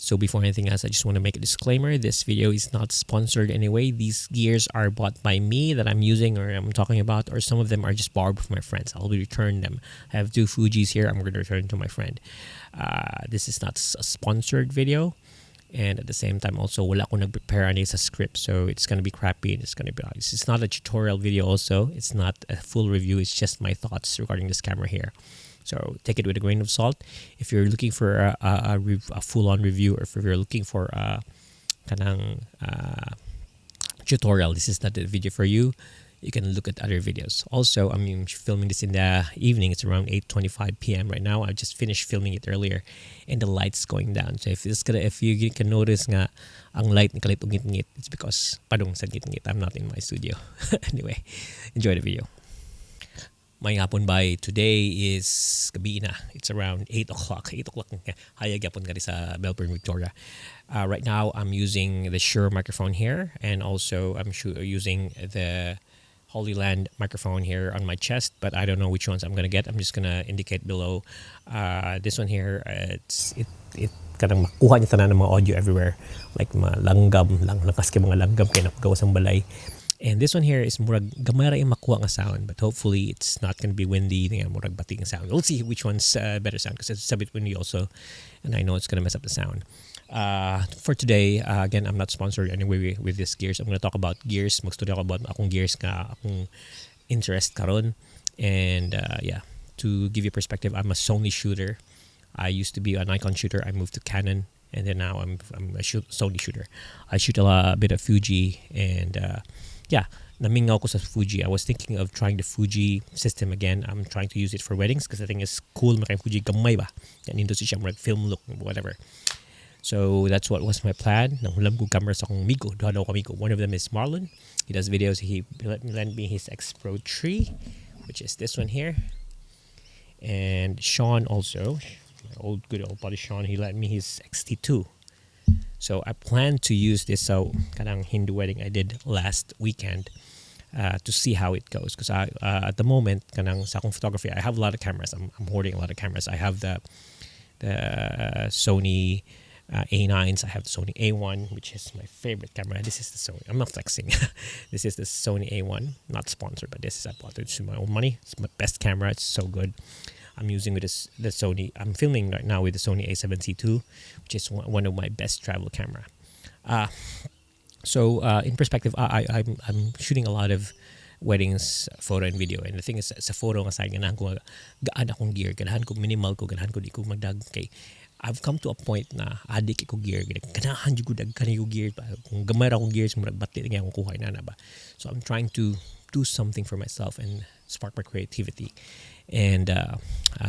So before anything else, I just want to make a disclaimer. This video is not sponsored anyway. These gears are bought by me that I'm using or I'm talking about, or some of them are just borrowed from my friends. I'll be returning them. I have 2 Fujis here. I'm going to return to my friend. This is not a sponsored video. And at the same time, also, wala akong nag-prepare ani sa script. So it's going to be crappy and it's going to be... It's not a tutorial video also. It's not a full review. It's just my thoughts regarding this camera here. So take it with a grain of salt. If you're looking for a full-on review, or if you're looking for a tutorial, this is not the video for you. You can look at other videos. Also, I'm filming this in the evening. It's around 8:25 p.m. right now. I just finished filming it earlier, and the light's going down. So if you can notice nga ang light ni kalit ungit-ngit, it's because padong sa ngit-ngit. I'm not in my studio. Anyway, enjoy the video. My hapon by today is gabi na. It's around 8 o'clock. 8 o'clock. Hayag yapon ka sa Melbourne, Victoria. Right now, I'm using the Shure microphone here, and also I'm using the Holy Land microphone here on my chest, but I don't know which ones I'm gonna get. I'm just gonna indicate below. This one here, it kanang makuha niya tanan ng mga audio everywhere, like mga langgam lang, lakas kay mga langgam kay napagawas ang balay. And this one here is murag gamay ra yung makuha nga sound, but hopefully it's not gonna be windy, nga murag bating sound. We'll see which one's better sound, because it's a bit windy also, and I know it's gonna mess up the sound. For today, again, I'm not sponsored anyway with this gears. I'm gonna talk about gears. Magstudio ako about akong gears nga akong interest karon. And yeah, to give you perspective, I'm a Sony shooter. I used to be a Nikon shooter. I moved to Canon, and then now I'm a Sony shooter. I shoot a bit of Fuji, and yeah, namingaw ko sa Fuji. I was thinking of trying the Fuji system again. I'm trying to use it for weddings because I think it's cool. Makay Fuji gamay ba? Yan into siya like film look, whatever. So that's what was my plan. Nanghulam ko camera sa akong migo. Duha daw ko migo. One of them is Marlon. He does videos. He lent me his X Pro 3, which is this one here. And Sean also, my good old buddy Sean, he lent me his XT2. So I plan to use this kanang Hindu wedding I did last weekend to see how it goes. Because at the moment, kanang sa akong photography, I have a lot of cameras. I'm hoarding a lot of cameras. I have the Sony A9s. I have the Sony A1, which is my favorite camera. This is the Sony. I'm not flexing. This is the Sony A1. Not sponsored, but this is I bought it with my own money. It's my best camera. It's so good. I'm using with the Sony. I'm filming right now with the Sony A7C II, which is one of my best travel camera. So in perspective, I'm shooting a lot of weddings, photo and video. And the thing is, sa photo nga side, ganahan ko gaan akong gear, ganahan ko minimal ko, ganahan ko di ko magdag kay. I've come to a point na adik ko gear, ganahan ko daghan ko gear pa. Kung gamay ra akong gears, murag bati nga akong kuhay na ba. So I'm trying to do something for myself and spark my creativity. And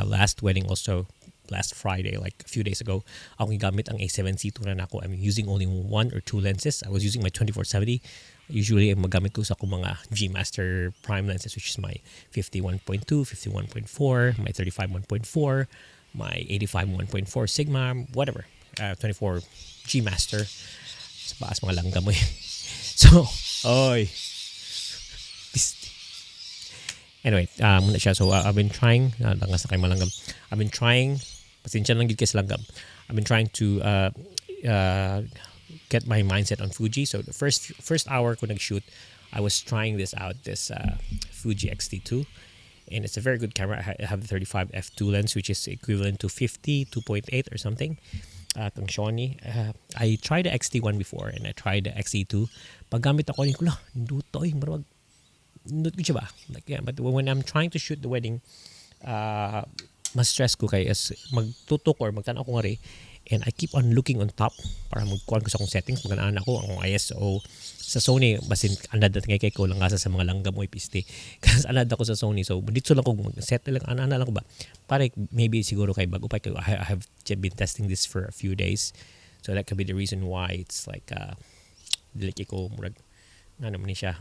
last wedding also, last Friday, like a few days ago, ako gamit ang A7C II na ako. I'm using only 1 or 2 lenses. I was using my 24-70. Usually, magamit ko sa akong mga G Master Prime lenses, which is my 51.2, 51.4, my 35 1.4, my 85 1.4 Sigma, whatever. 24 G Master. Sa baas mga langgam mo eh. So, oy. Anyway, muna siya. So, I've been trying, langas na kayo malanggam. I've been trying, pasensya lang gid kay sa langgam. I've been trying to get my mindset on Fuji. So, the first hour ko nag-shoot, I was trying this out, this Fuji X-T2. And it's a very good camera. I have the 35 f2 lens, which is equivalent to 50, 2.8 or something. Kang Sony. I tried the X-T1 before, and I tried the X-T2. Paggamit ako, ndutoy, marwag. Like, yeah, but when I'm trying to shoot the wedding, mas stress ko kay as magtutok or magtanaw ko nga rin, and I keep on looking on top para magkuhan ko sa akong settings, maganaan ako ang ISO sa Sony, basin anad na kay ko lang asa sa mga langgam mo ipiste kasi anad ako sa Sony, so dito lang ko mag-set lang ana lang ko ba para maybe siguro kay bago pa I have been testing this for a few days, so that could be the reason why it's like dili ko murag na naman siya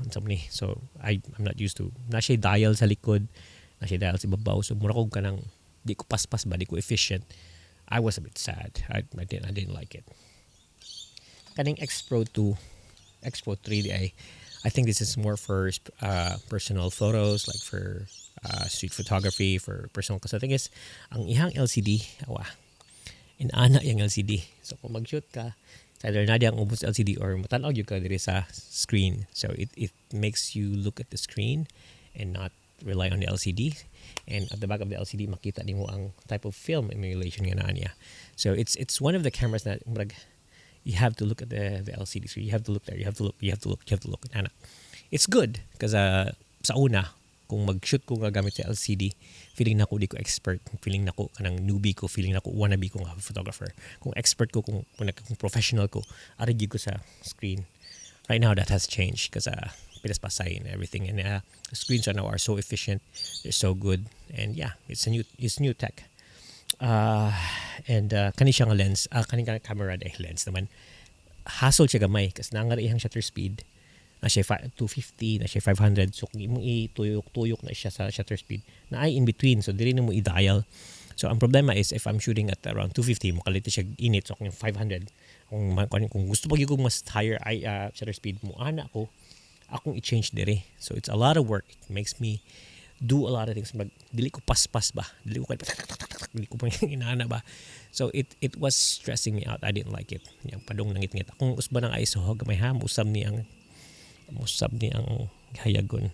so I'm not used to na siya dial sa likod, na siya dial sa ibabaw, so mura ko kanang di ko paspas ba, di ko efficient. I was a bit sad. I didn't like it. Kaning X Pro 2, X Pro 3, I think this is more for personal photos, like for street photography, for personal. Because the thing is, ang ihang LCD, Inana yung LCD. So kung mag-shoot ka, it's either na ang ubos sa LCD or matanaw yung ka diri sa screen. So it makes you look at the screen and not rely on the LCD. And at the back of the LCD, makita nimo ang type of film emulation nga naa niya. So it's one of the cameras that you have to look at the LCD. So you have to look there. You have to look. Ana. It's good because sa una, kung mag-shoot ko nga gamit sa LCD, feeling na ko di ko expert, feeling na ko kanang newbie ko, feeling na ko wannabe ko nga photographer. Kung expert ko, kung professional ko, arigi ko sa screen. Right now, that has changed because pinaspasay and everything. And the screens right now are so efficient. They're so good. And yeah, it's new tech. Kani siya nga lens, kani nga camera lens naman. Hassle siya gamay kasi nangar iyang shutter speed. Na siya 250, na siya 500. So kung imong ituyok na siya sa shutter speed, na ay in between. So dili na mo i-dial. So ang problema is if I'm shooting at around 250, mukalito siya init. So kung 500, kung gusto pag yung mas higher shutter speed mo, akong i-change dire. So it's a lot of work. It makes me do a lot of things. Dili ko paspas ba? Dili ko pang inaana ba? So it was stressing me out. I didn't like it. Yung padong nangit-ngit. Akong usba ng ISO, gamay ha, musab ni ang hayagon.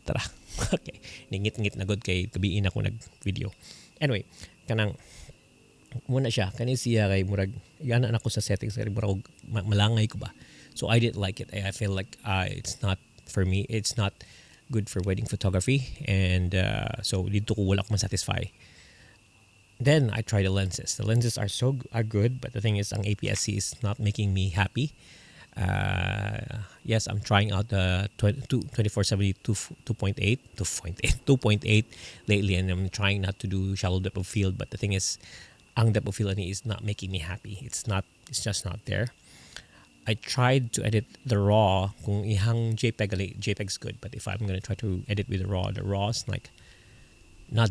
Tara. Okay. Ningit-ngit na god kay gabiin ako nag-video. Anyway, kanang muna siya. Kani siya kay murag yana na ako sa settings kay murag malangay ko ba. So I didn't like it. I feel like it's not for me. It's not good for wedding photography. And so dito ko wala ko man-satisfy. Then I tried the lenses. The lenses are good, but the thing is ang APS-C is not making me happy. Yes, I'm trying out the 2470 2.8 lately, and I'm trying not to do shallow depth of field. But the thing is, ang depth of field is not making me happy. It's just not there. I tried to edit the raw. Kung ihang JPEG's good, but if I'm gonna try to edit with the raw is like not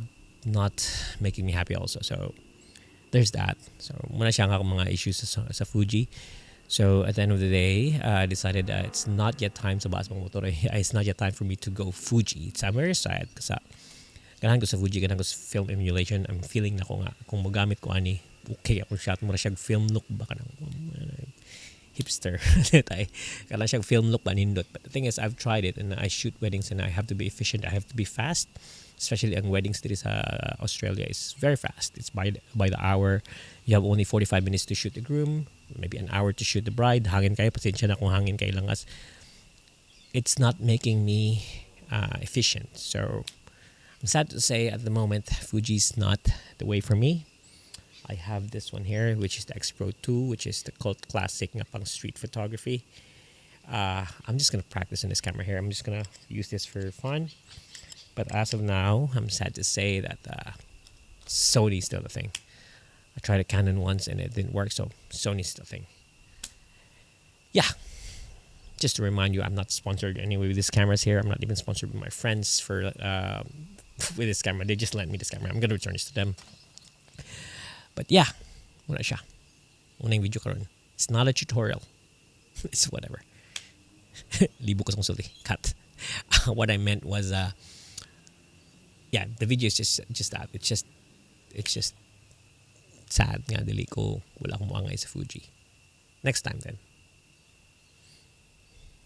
making me happy also. So there's that. So muna siya nga mga issues sa Fuji. So at the end of the day, I decided it's not yet time sa baas mga motor. It's not yet time for me to go Fuji. I'm very sad kasi ganahan ko sa Fuji, ganahan ko sa film emulation. I'm feeling na ko nga kung magamit ko ani, okay ako shot mo na siya film look baka nang hipster. Kala siya film look ba nindot. But the thing is, I've tried it and I shoot weddings and I have to be efficient. I have to be fast. Especially ang weddings dito sa Australia is very fast. It's by the hour. You have only 45 minutes to shoot the groom, maybe an hour to shoot the bride. Hangin kayo, pasensya na kung hangin kayo lang. It's not making me efficient. So I'm sad to say at the moment, Fuji's not the way for me. I have this one here, which is the X Pro 2, which is the cult classic nga pang street photography. I'm just gonna practice on this camera here. I'm just gonna use this for fun. But as of now, I'm sad to say that Sony's still the thing. I tried a Canon once and it didn't work, so Sony's still the thing. Yeah. Just to remind you, I'm not sponsored anyway with these cameras here. I'm not even sponsored with my friends for with this camera. They just lent me this camera. I'm gonna return this to them. But yeah, muna siya. Unang video karon. It's not a tutorial. It's whatever. Libo ko sa konsulti. Cut. What I meant was yeah, the video is just that. It's just sad nga dili ko wala akong moangay sa Fuji. Next time then.